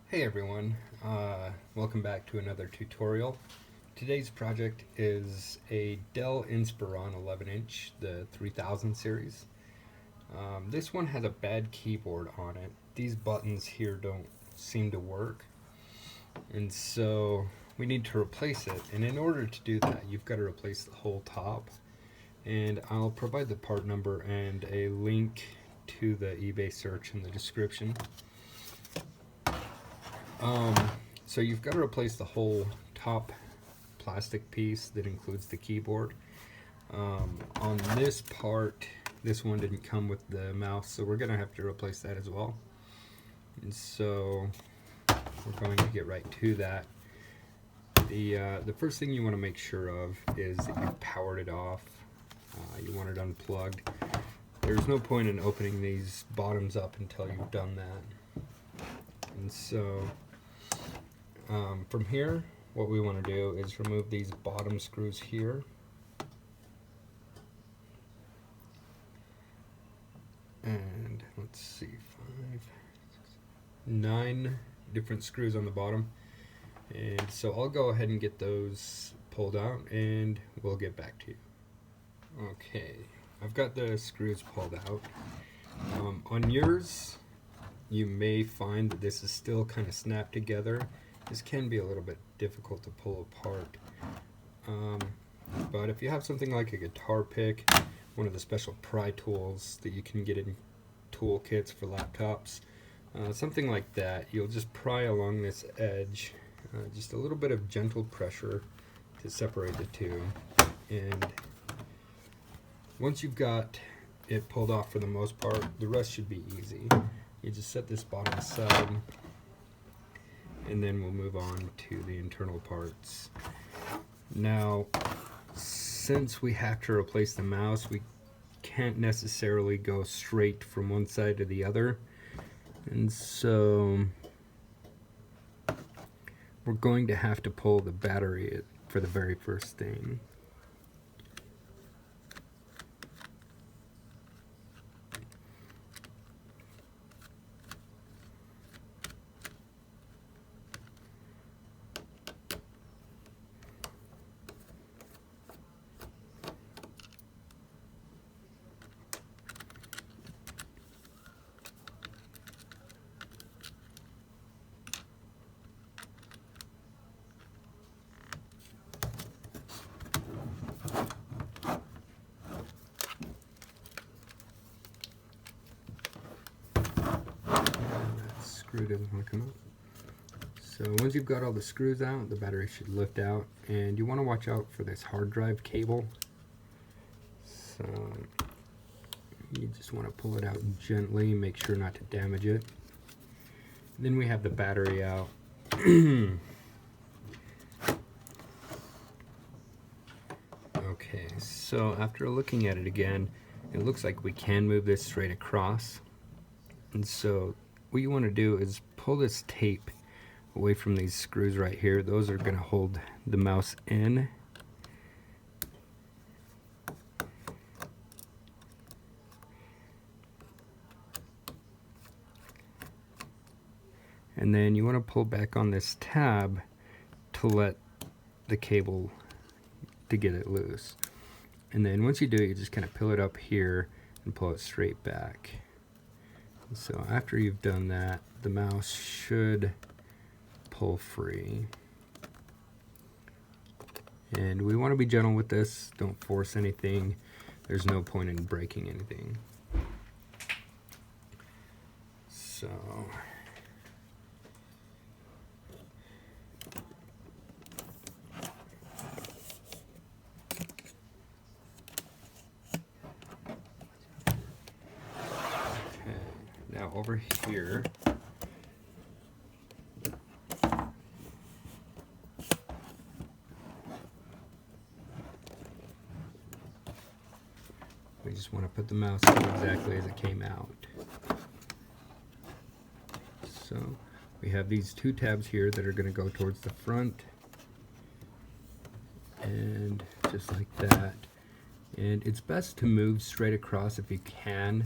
Hey everyone, welcome back to another tutorial. Today's project is a Dell Inspiron 11-inch, the 3000 series. This one has a bad keyboard on it. These buttons here don't seem to work, and so we need to replace it. And in order to do that, you've got to replace the whole top. And I'll provide the part number and a link to the eBay search in the description. So you've got to replace the whole top plastic piece that includes the keyboard. On this part, this one didn't come with the mouse, so we're going to have to replace that as well. And so we're going to get right to that. The first thing you want to make sure of is that you've powered it off. You want it unplugged. There's no point in opening these bottoms up until you've done that. And so from here, what we want to do is remove these bottom screws here. And let's see, 9 different screws on the bottom. And so I'll go ahead and get those pulled out and we'll get back to you. Okay, I've got the screws pulled out. On yours, you may find that this is still kind of snapped together. This can be a little bit difficult to pull apart. But if you have something like a guitar pick, one of the special pry tools that you can get in toolkits for laptops, something like that, you'll just pry along this edge, just a little bit of gentle pressure to separate the two. And once you've got it pulled off for the most part, the rest should be easy. You just set this bottom aside, and then we'll move on to the internal parts. Now, since we have to replace the mouse, we can't necessarily go straight from one side to the other, and so we're going to have to pull the battery for the very first thing. Screw doesn't want to come out. So once you've got all the screws out, the battery should lift out, and you want to watch out for this hard drive cable. So you just want to pull it out gently, make sure not to damage it. Then we have the battery out. Okay, so after looking at it again, it looks like we can move this straight across. And so what you want to do is pull this tape away from these screws right here. Those are going to hold the mouse in. And then you want to pull back on this tab to let the cable, to get it loose. And then once you do it, you just kind of peel it up here and pull it straight back. So after you've done that, the mouse should pull free. And we want to be gentle with this. Don't force anything. There's no point in breaking anything. So now over here, we just want to put the mouse in exactly as it came out. So we have these 2 tabs here that are going to go towards the front, and just like that. And it's best to move straight across if you can.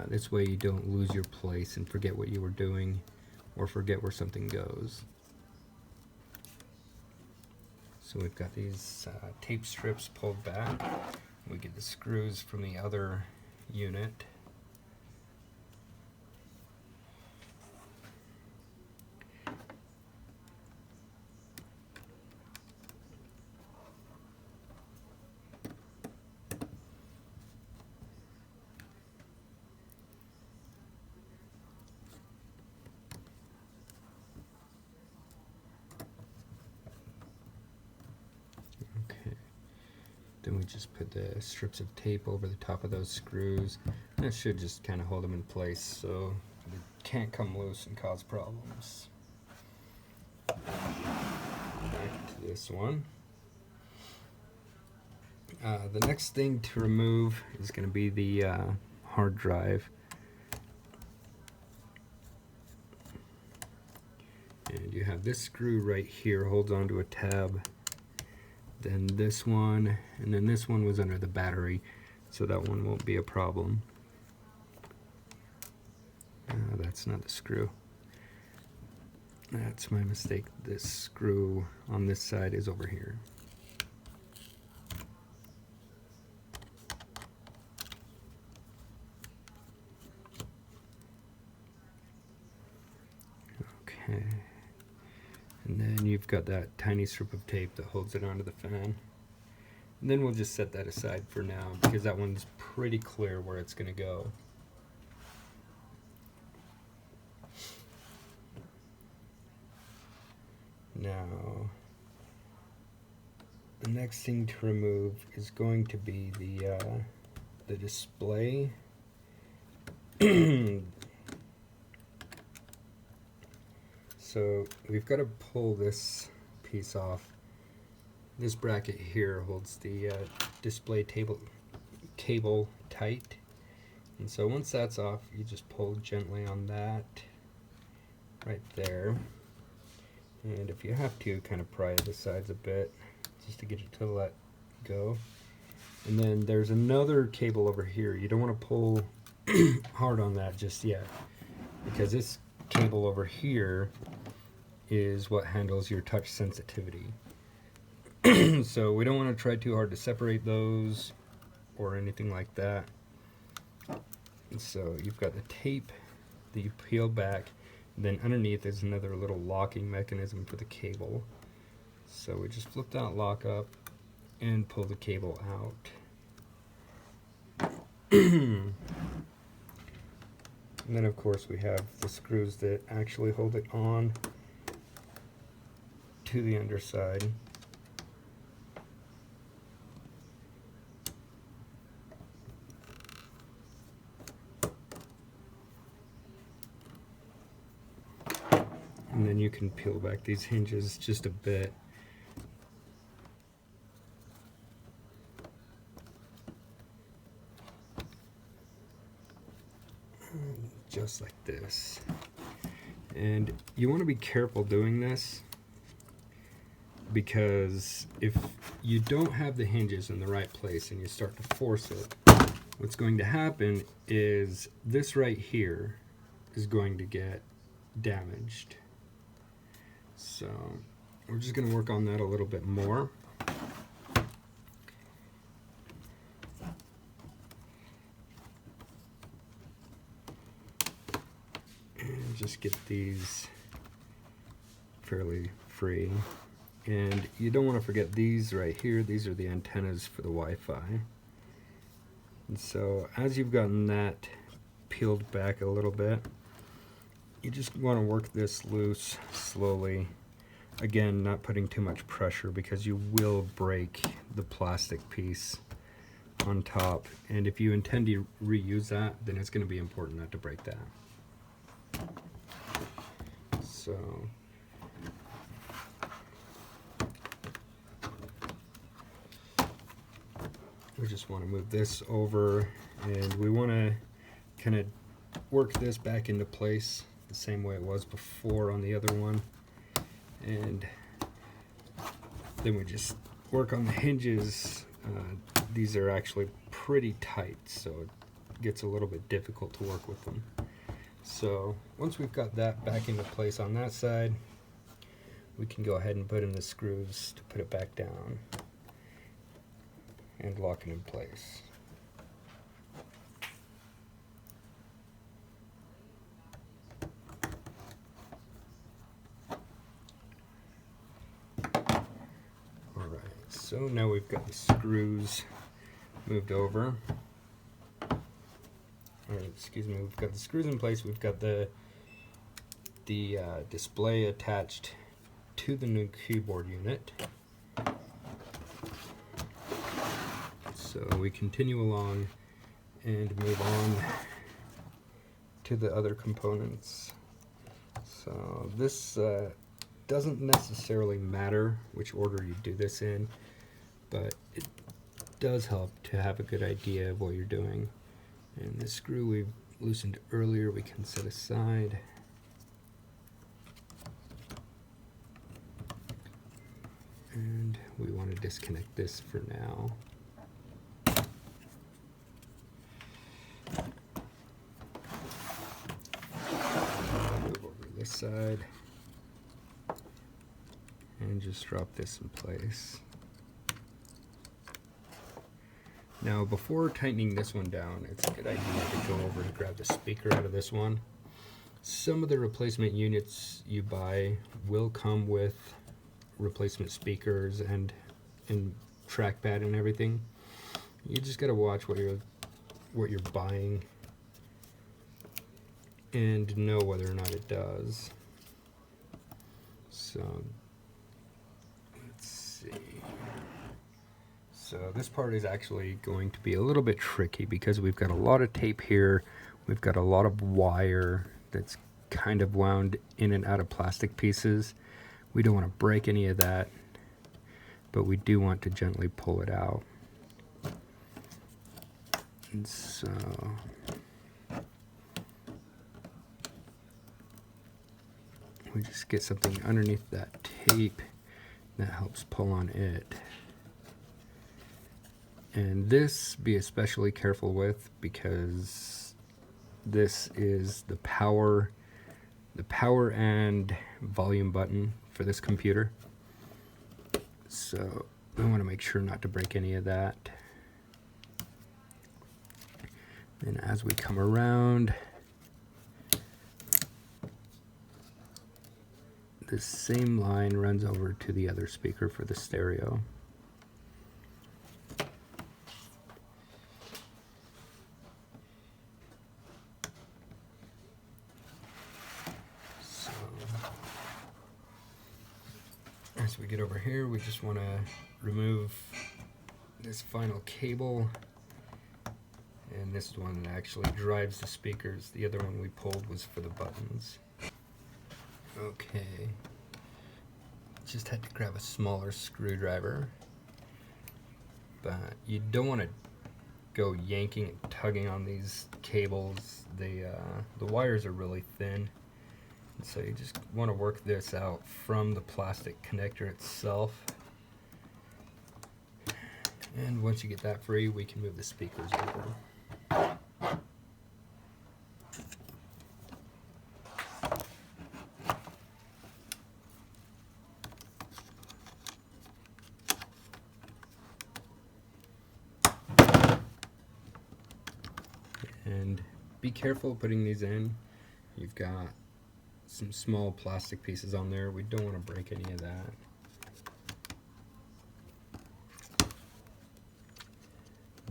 This way you don't lose your place and forget what you were doing or forget where something goes. So we've got these tape strips pulled back. We get the screws from the other unit. Okay. Then we just put the strips of tape over the top of those screws. That should just kind of hold them in place so they can't come loose and cause problems. Back to this one. The next thing to remove is going to be the hard drive. And you have this screw right here, holds onto a tab. Then this one, and then this one was under the battery, so that one won't be a problem. That's not the screw. That's my mistake. This screw on this side is over here. Okay. And then you've got that tiny strip of tape that holds it onto the fan. And then we'll just set that aside for now because that one's pretty clear where it's going to go. Now, the next thing to remove is going to be the display. So we've got to pull this piece off. This bracket here holds the display cable tight. And so once that's off, you just pull gently on that right there. And if you have to, kind of pry the sides a bit just to get it to let go. And then there's another cable over here. You don't want to pull hard on that just yet, because this cable over here is what handles your touch sensitivity. So we don't want to try too hard to separate those or anything like that. And so you've got the tape that you peel back, and then underneath is another little locking mechanism for the cable. So we just flip that lock up and pull the cable out. And then of course we have the screws that actually hold it on to the underside. And then you can peel back these hinges just a bit. Just like this. And you want to be careful doing this, because if you don't have the hinges in the right place and you start to force it, what's going to happen is this right here is going to get damaged. So we're just going to work on that a little bit more. And just get these fairly free. And you don't want to forget these right here. These are the antennas for the Wi-Fi. And so as you've gotten that peeled back a little bit, you just want to work this loose slowly. Again, not putting too much pressure, because you will break the plastic piece on top. And if you intend to reuse that, then it's going to be important not to break that. So we just want to move this over, and we want to kind of work this back into place the same way it was before on the other one. And then we just work on the hinges. These are actually pretty tight, so it gets a little bit difficult to work with them. So once we've got that back into place on that side, we can go ahead and put in the screws to put it back down and lock it in place. Alright, so now we've got the screws moved over. Excuse me, we've got the screws in place, we've got the display attached to the new keyboard unit. So we continue along and move on to the other components. So this doesn't necessarily matter which order you do this in, but it does help to have a good idea of what you're doing. And the screw we've loosened earlier we can set aside. And we want to disconnect this for now. Move over this side and just drop this in place. Now before tightening this one down, it's a good idea to go over and grab the speaker out of this one. Some of the replacement units you buy will come with replacement speakers and trackpad and everything. You just gotta watch what you're buying and know whether or not it does. So let's see. So this part is actually going to be a little bit tricky because we've got a lot of tape here, we've got a lot of wire that's kind of wound in and out of plastic pieces. We don't want to break any of that, but we do want to gently pull it out. And so we just get something underneath that tape that helps pull on it. And this be especially careful with because this is the power and volume button for this computer. So we want to make sure not to break any of that. And as we come around, this same line runs over to the other speaker for the stereo. As we get over here, we just want to remove this final cable, and this is the one that actually drives the speakers. The other one we pulled was for the buttons. Okay, just had to grab a smaller screwdriver, but you don't want to go yanking and tugging on these cables. The wires are really thin. So you just want to work this out from the plastic connector itself. And once you get that free, we can move the speakers over. And be careful putting these in. You've got some small plastic pieces on there. We don't want to break any of that.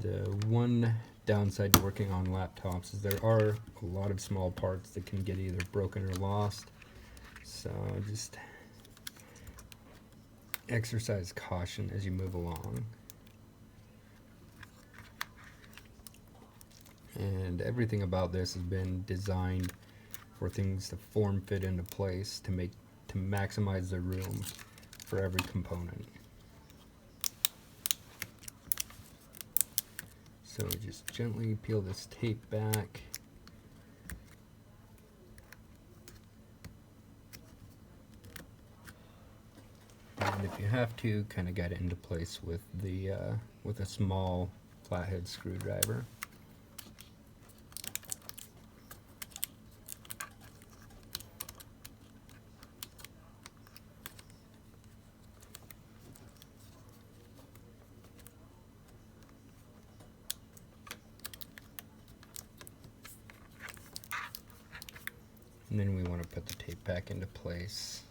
The one downside to working on laptops is there are a lot of small parts that can get either broken or lost. So just exercise caution as you move along. And everything about this has been designed for things to form fit into place to maximize the room for every component. So we just gently peel this tape back. And if you have to, kind of get it into place with a small flathead screwdriver. And then we want to put the tape back into place.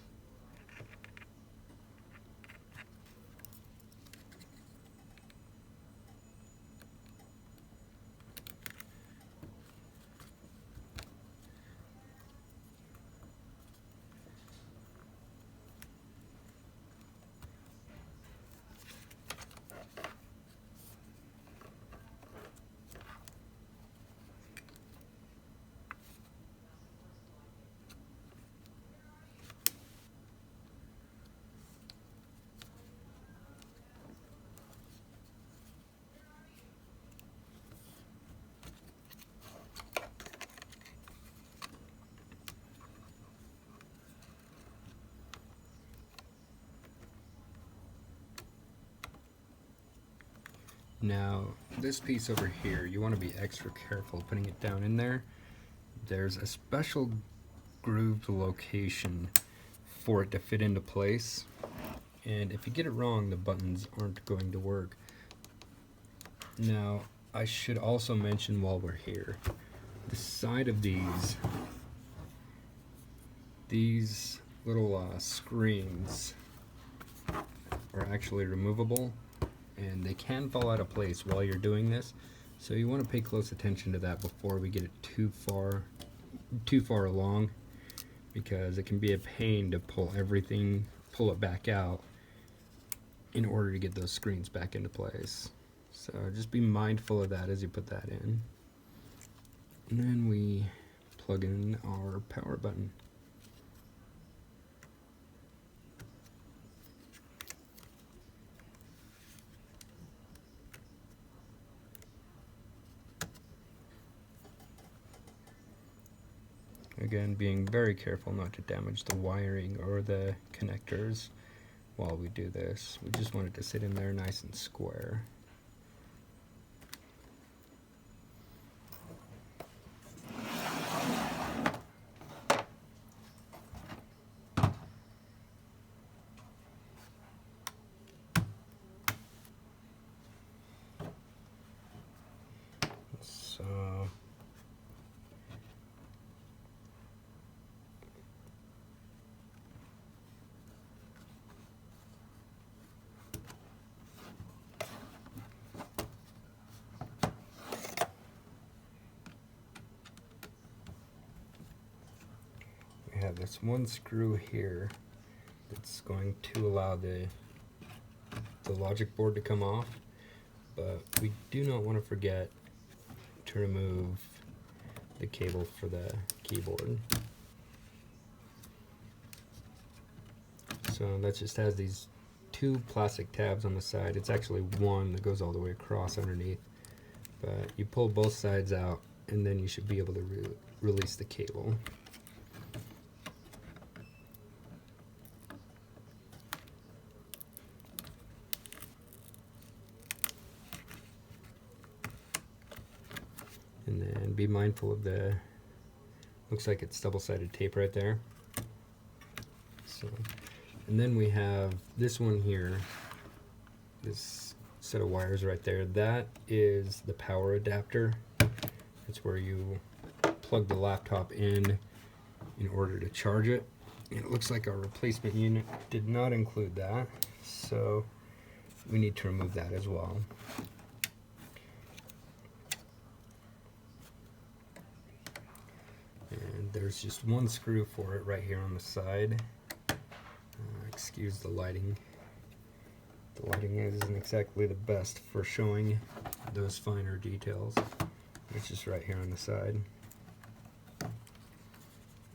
Now, this piece over here, you want to be extra careful putting it down in there. There's a special grooved location for it to fit into place, and if you get it wrong, the buttons aren't going to work. Now, I should also mention while we're here, the side of these little screens are actually removable, and they can fall out of place while you're doing this, so you want to pay close attention to that before we get it too far along, because it can be a pain to pull it back out in order to get those screens back into place. So just be mindful of that as you put that in. And then we plug in our power button. Again, being very careful not to damage the wiring or the connectors while we do this. We just want it to sit in there nice and square. So we have this one screw here that's going to allow the logic board to come off, but we do not want to forget to remove the cable for the keyboard. So that just has these two plastic tabs on the side. It's actually one that goes all the way across underneath, but you pull both sides out and then you should be able to release the cable. And then be mindful of the, looks like it's double-sided tape right there. So, and then we have this one here, this set of wires right there. That is the power adapter. It's where you plug the laptop in order to charge it. And it looks like our replacement unit did not include that, so we need to remove that as well. And there's just one screw for it right here on the side. Excuse the lighting. The lighting isn't exactly the best for showing those finer details. It's just right here on the side.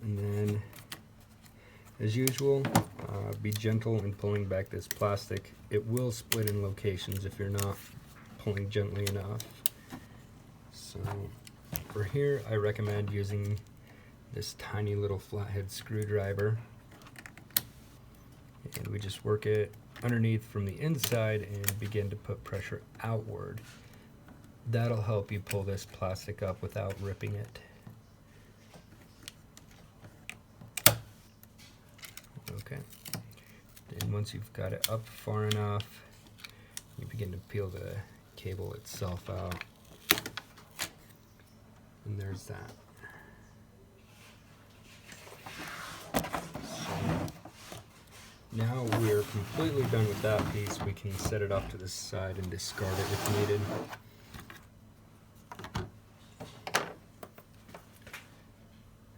And then, as usual, be gentle in pulling back this plastic. It will split in locations if you're not pulling gently enough. So for here, I recommend using this tiny little flathead screwdriver, and we just work it underneath from the inside and begin to put pressure outward. That'll help you pull this plastic up without ripping it. Okay, and once you've got it up far enough, you begin to peel the cable itself out, and there's that. Now we're completely done with that piece. We can set it off to the side and discard it if needed.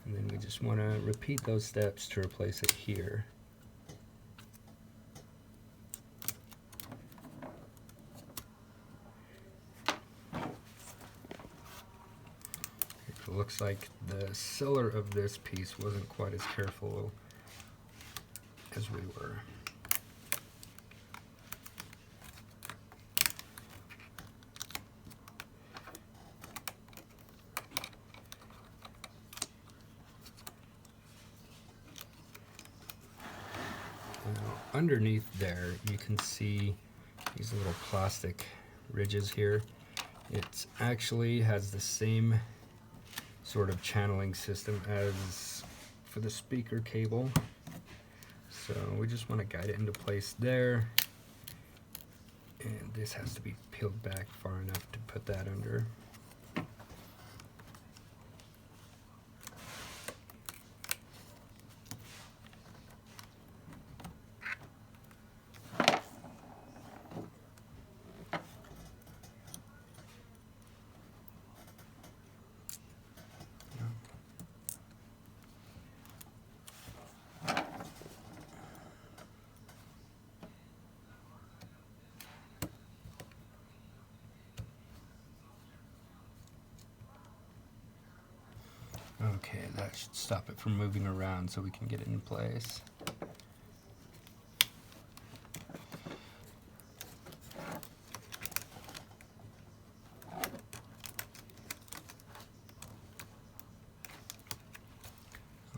And then we just want to repeat those steps to replace it here. It looks like the seller of this piece wasn't quite as careful as we were. Now, underneath there, you can see these little plastic ridges here. It actually has the same sort of channeling system as for the speaker cable. So we just want to guide it into place there. And this has to be peeled back far enough to put that under. Okay, that should stop it from moving around so we can get it in place.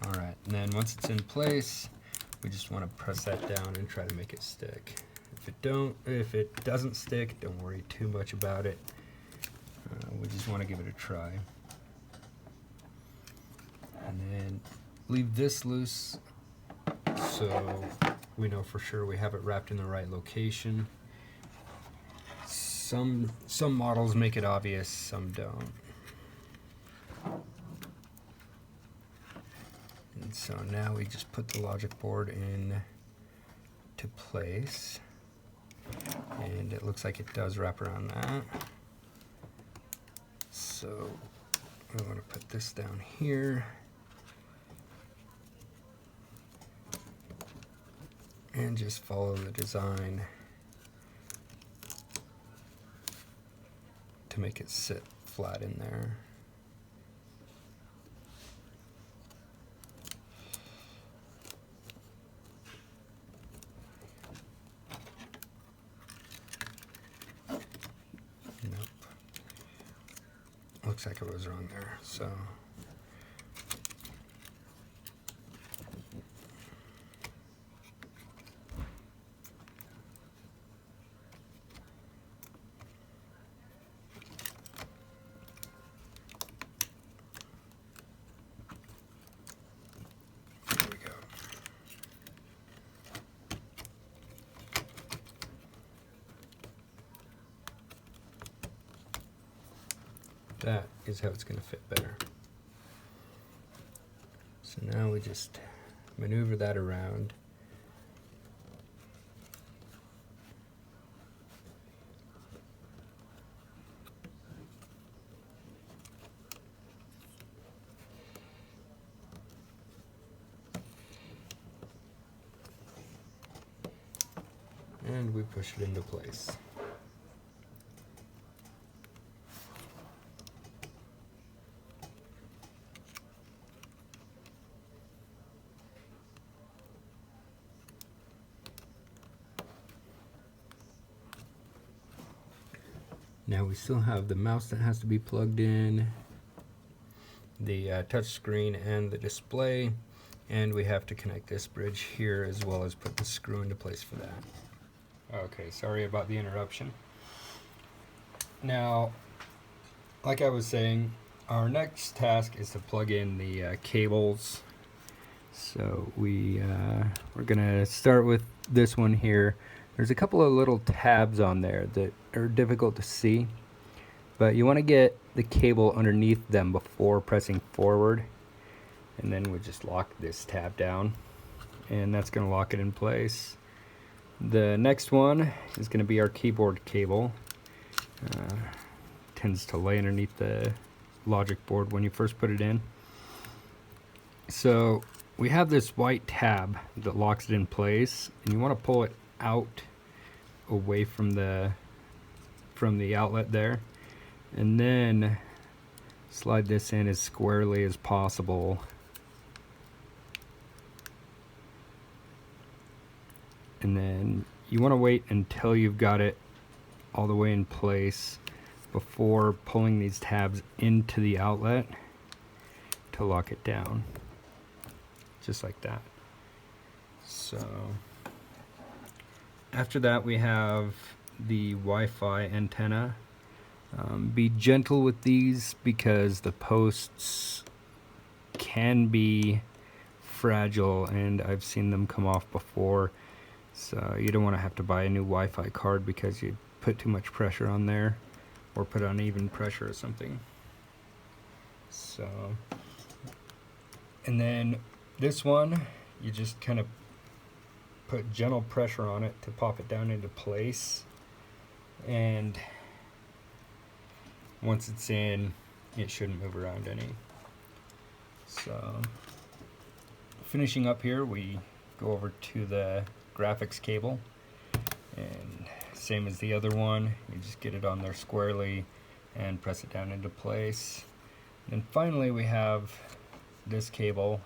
Alright, and then once it's in place, we just want to press that down and try to make it stick. If it doesn't stick, don't worry too much about it. We just want to give it a try. And then leave this loose so we know for sure we have it wrapped in the right location. Some models make it obvious, some don't. And so now we just put the logic board in to place, and it looks like it does wrap around that. So I want to put this down here. And just follow the design to make it sit flat in there. Nope. Looks like it was wrong there, so. That is how it's going to fit better. So now we just maneuver that around. And we push it into place. Now we still have the mouse that has to be plugged in, the touch screen and the display, and we have to connect this bridge here as well as put the screw into place for that. Okay, sorry about the interruption. Now, like I was saying, our next task is to plug in the cables. So we're gonna start with this one here. There's a couple of little tabs on there that are difficult to see, but you want to get the cable underneath them before pressing forward, and then we just lock this tab down and that's going to lock it in place. The next one is going to be our keyboard cable. Tends to lay underneath the logic board when you first put it in. So we have this white tab that locks it in place, and you want to pull it out away from the outlet there, and then slide this in as squarely as possible. And then you want to wait until you've got it all the way in place before pulling these tabs into the outlet to lock it down, just like that. So after that, we have the Wi-Fi antenna. Be gentle with these because the posts can be fragile, and I've seen them come off before. So you don't want to have to buy a new Wi-Fi card because you put too much pressure on there, or put uneven pressure or something. So, and then this one, you just kind of put gentle pressure on it to pop it down into place, and once it's in, it shouldn't move around any. So finishing up here, we go over to the graphics cable, and same as the other one, you just get it on there squarely and press it down into place. And finally we have this cable,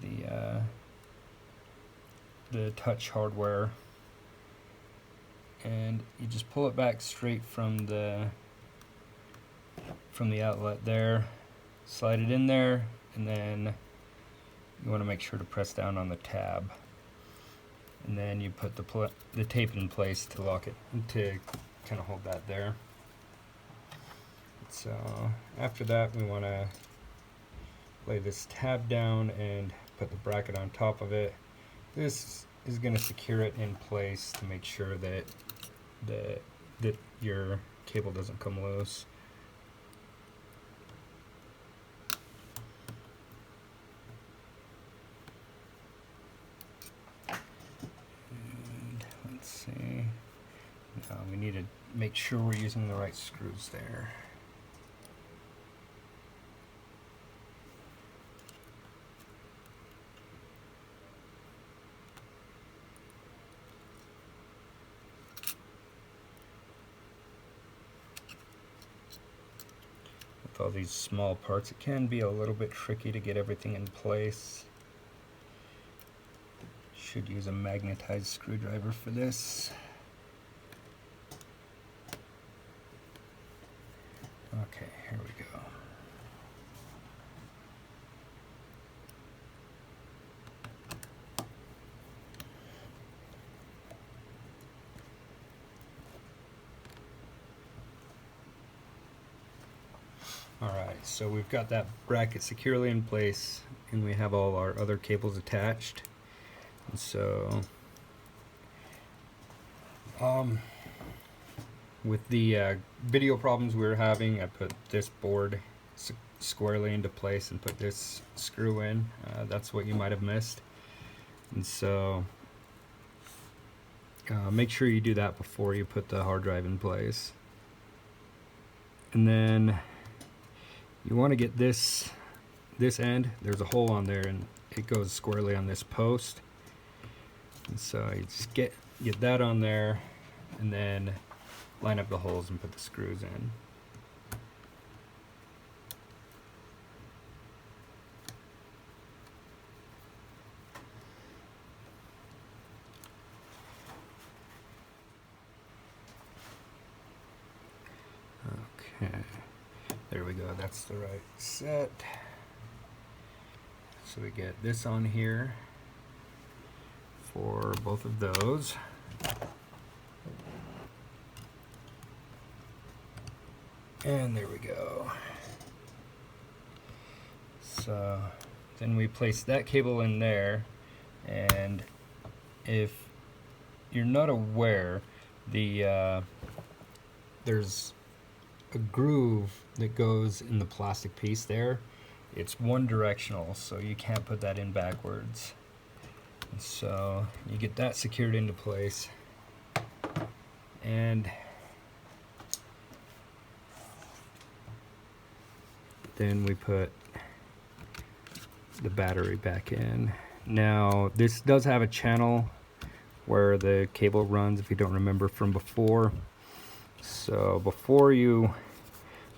the touch hardware, and you just pull it back straight from the outlet there, slide it in there, and then you want to make sure to press down on the tab, and then you put the tape in place to lock it, to kind of hold that there. So after that, we want to lay this tab down and put the bracket on top of it. This is going to secure it in place to make sure that your cable doesn't come loose. And let's see. Now we need to make sure we're using the right screws there. With all these small parts, it can be a little bit tricky to get everything in place. Should use a magnetized screwdriver for this. Okay, here we go. Alright, so we've got that bracket securely in place, and we have all our other cables attached. And so with the video problems we were having, I put this board squarely into place and put this screw in. That's what you might have missed. And so make sure you do that before you put the hard drive in place. And then you want to get this end, there's a hole on there, and it goes squarely on this post. And so you just get that on there, and then line up the holes and put the screws in. Okay, there we go, that's the right set. So we get this on here for both of those. And there we go. So then we place that cable in there, and if you're not aware, there's a groove that goes in the plastic piece there. It's one directional, so you can't put that in backwards. So you get that secured into place, and then we put the battery back in. Now this does have a channel where the cable runs, if you don't remember from before. So before you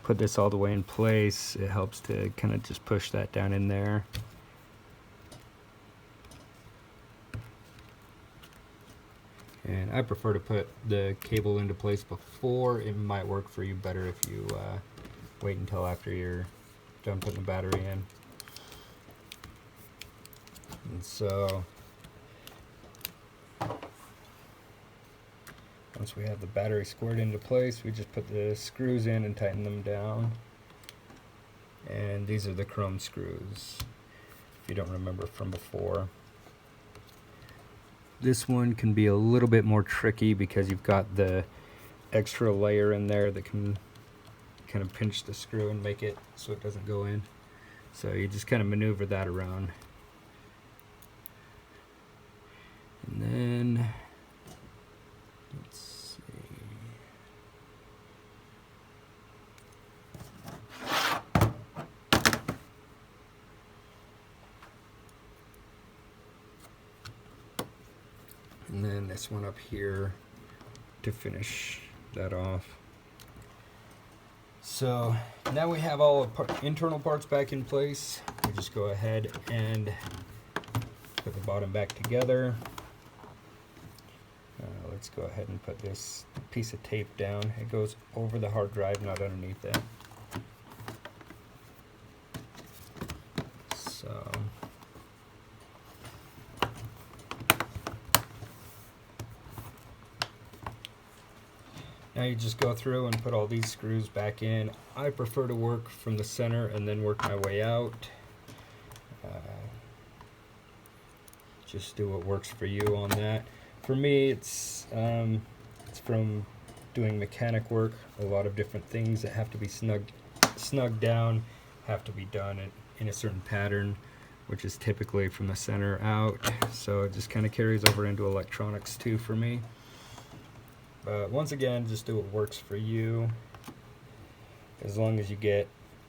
put this all the way in place, it helps to kind of just push that down in there. And I prefer to put the cable into place before. It might work for you better if you wait until after you're done putting the battery in. And so once we have the battery squared into place, we just put the screws in and tighten them down. And these are the chrome screws, if you don't remember from before. This one can be a little bit more tricky because you've got the extra layer in there that can kind of pinch the screw and make it so it doesn't go in. So you just kind of maneuver that around. And then, let's see. And then this one up here to finish that off. So now we have all the internal parts back in place. We just go ahead and put the bottom back together. Let's go ahead and put this piece of tape down. It goes over the hard drive, not underneath it. So now you just go through and put all these screws back in. I prefer to work from the center and then work my way out. Just do what works for you on that. For me, it's from doing mechanic work. A lot of different things that have to be snugged down have to be done in a certain pattern, which is typically from the center out. So it just kind of carries over into electronics too for me. But once again, just do what works for you. As long as you get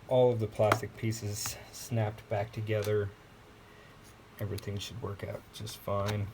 all of the plastic pieces snapped back together, everything should work out just fine.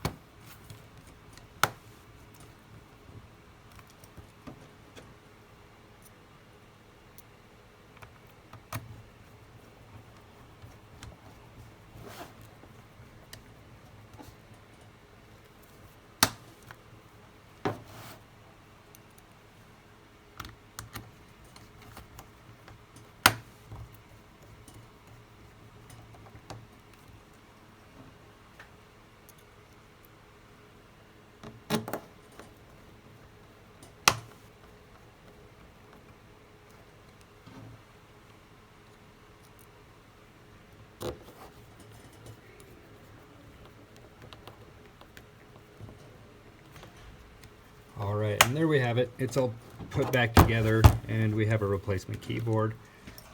Alright, and there we have it. It's all put back together, and we have a replacement keyboard.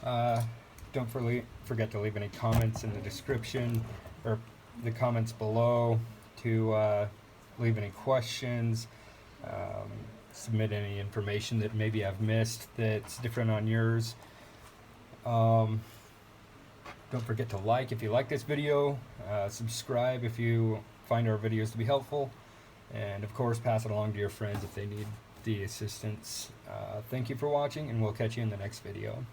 Don't forget to leave any comments in the description, or the comments below, to leave any questions, submit any information that maybe I've missed that's different on yours. Don't forget to like if you like this video, subscribe if you find our videos to be helpful, and of course pass it along to your friends if they need the assistance. Thank you for watching, and we'll catch you in the next video.